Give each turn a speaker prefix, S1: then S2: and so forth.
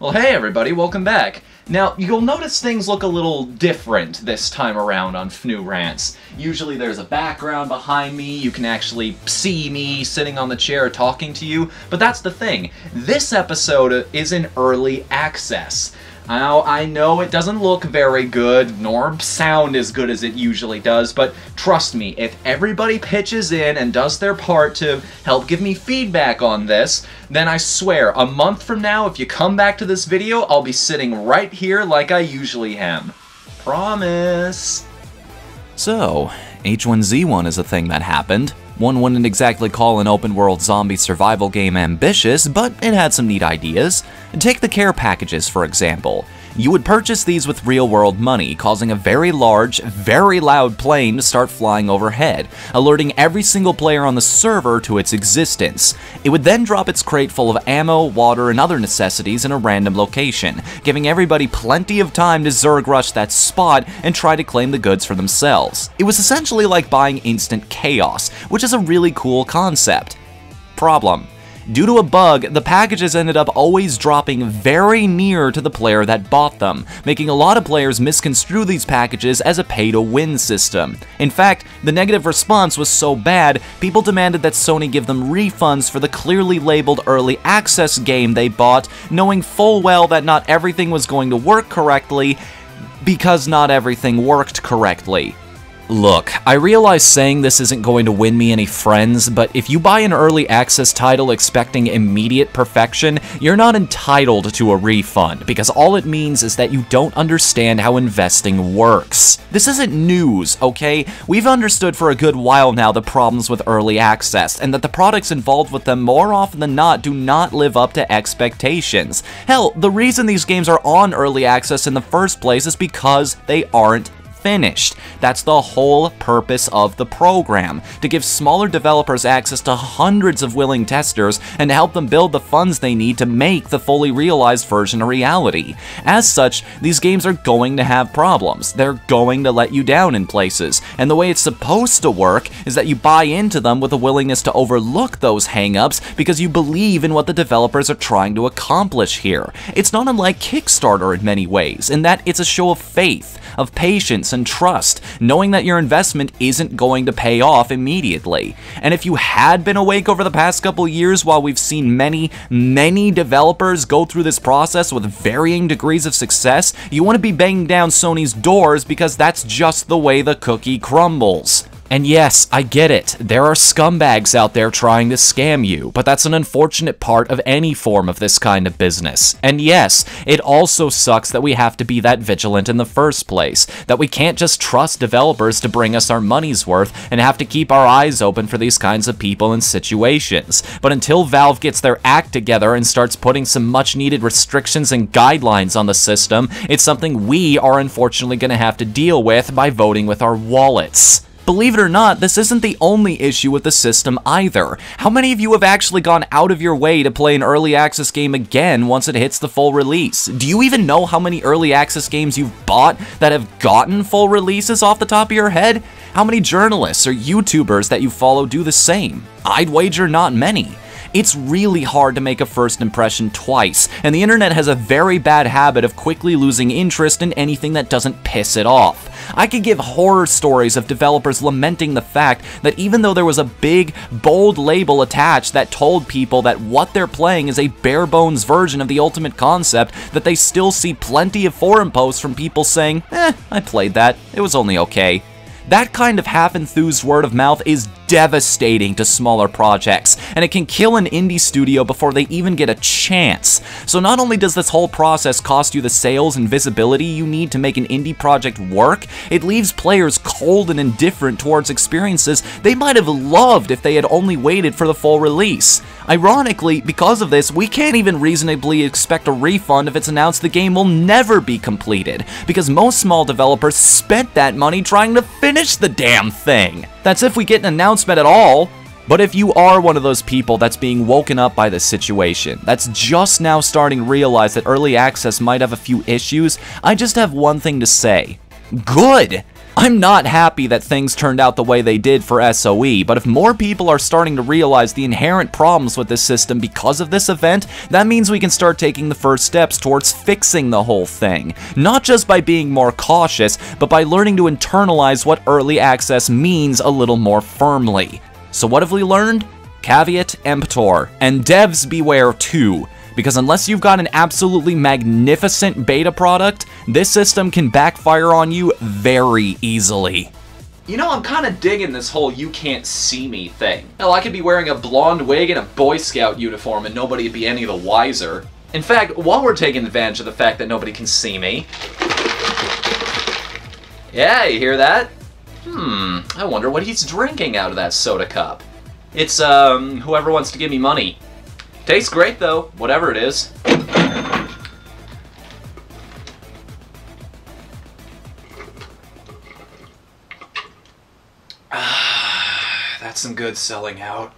S1: Well, hey everybody, welcome back. Now, you'll notice things look a little different this time around on Whatthefnu Rants. Usually there's a background behind me, you can actually see me sitting on the chair talking to you, but that's the thing. This episode is in early access. Now, I know it doesn't look very good, nor sound as good as it usually does, but trust me, if everybody pitches in and does their part to help give me feedback on this, then I swear, a month from now, if you come back to this video, I'll be sitting right here like I usually am. Promise!
S2: So, H1Z1 is a thing that happened. One wouldn't exactly call an open-world zombie survival game ambitious, but it had some neat ideas. Take the care packages, for example. You would purchase these with real-world money, causing a very large, very loud plane to start flying overhead, alerting every single player on the server to its existence. It would then drop its crate full of ammo, water, and other necessities in a random location, giving everybody plenty of time to Zerg rush that spot and try to claim the goods for themselves. It was essentially like buying instant chaos, which is a really cool concept. Problem: due to a bug, the packages ended up always dropping very near to the player that bought them, making a lot of players misconstrue these packages as a pay-to-win system. In fact, the negative response was so bad, people demanded that Sony give them refunds for the clearly labeled early access game they bought, knowing full well that not everything was going to work correctly, because not everything worked correctly. Look, I realize saying this isn't going to win me any friends, but if you buy an early access title expecting immediate perfection, you're not entitled to a refund, because all it means is that you don't understand how investing works. This isn't news, okay? We've understood for a good while now the problems with early access, and that the products involved with them more often than not do not live up to expectations. Hell, the reason these games are on early access in the first place is because they aren't finished. That's the whole purpose of the program, to give smaller developers access to hundreds of willing testers and to help them build the funds they need to make the fully realized version a reality. As such, these games are going to have problems. They're going to let you down in places, and the way it's supposed to work is that you buy into them with a willingness to overlook those hang-ups because you believe in what the developers are trying to accomplish here. It's not unlike Kickstarter in many ways, in that it's a show of faith, of patience and trust, knowing that your investment isn't going to pay off immediately. And if you had been awake over the past couple years while we've seen many developers go through this process with varying degrees of success, you want to be banging down Sony's doors because that's just the way the cookie crumbles. And yes, I get it, there are scumbags out there trying to scam you, but that's an unfortunate part of any form of this kind of business. And yes, it also sucks that we have to be that vigilant in the first place, that we can't just trust developers to bring us our money's worth and have to keep our eyes open for these kinds of people and situations. But until Valve gets their act together and starts putting some much needed restrictions and guidelines on the system, it's something we are unfortunately going to have to deal with by voting with our wallets. Believe it or not, this isn't the only issue with the system either. How many of you have actually gone out of your way to play an early access game again once it hits the full release? Do you even know how many early access games you've bought that have gotten full releases off the top of your head? How many journalists or YouTubers that you follow do the same? I'd wager not many. It's really hard to make a first impression twice, and the internet has a very bad habit of quickly losing interest in anything that doesn't piss it off. I could give horror stories of developers lamenting the fact that even though there was a big, bold label attached that told people that what they're playing is a bare-bones version of the ultimate concept, that they still see plenty of forum posts from people saying, I played that, it was only okay. That kind of half-enthused word of mouth is devastating to smaller projects, and it can kill an indie studio before they even get a chance. So not only does this whole process cost you the sales and visibility you need to make an indie project work, it leaves players cold and indifferent towards experiences they might have loved if they had only waited for the full release. Ironically, because of this, we can't even reasonably expect a refund if it's announced the game will never be completed, because most small developers spent that money trying to finish the damn thing. That's if we get an announcement at all. But if you are one of those people that's being woken up by this situation, that's just now starting to realize that early access might have a few issues, I just have one thing to say. Good! I'm not happy that things turned out the way they did for SOE, but if more people are starting to realize the inherent problems with this system because of this event, that means we can start taking the first steps towards fixing the whole thing. Not just by being more cautious, but by learning to internalize what early access means a little more firmly. So what have we learned? Caveat emptor, and devs beware too. Because unless you've got an absolutely magnificent beta product, this system can backfire on you very easily.
S1: You know, I'm kind of digging this whole you can't see me thing. Hell, I could be wearing a blonde wig and a Boy Scout uniform and nobody would be any the wiser. In fact, while we're taking advantage of the fact that nobody can see me... Yeah, you hear that? I wonder what he's drinking out of that soda cup. It's, whoever wants to give me money. Tastes great, though, whatever it is. That's some good selling out.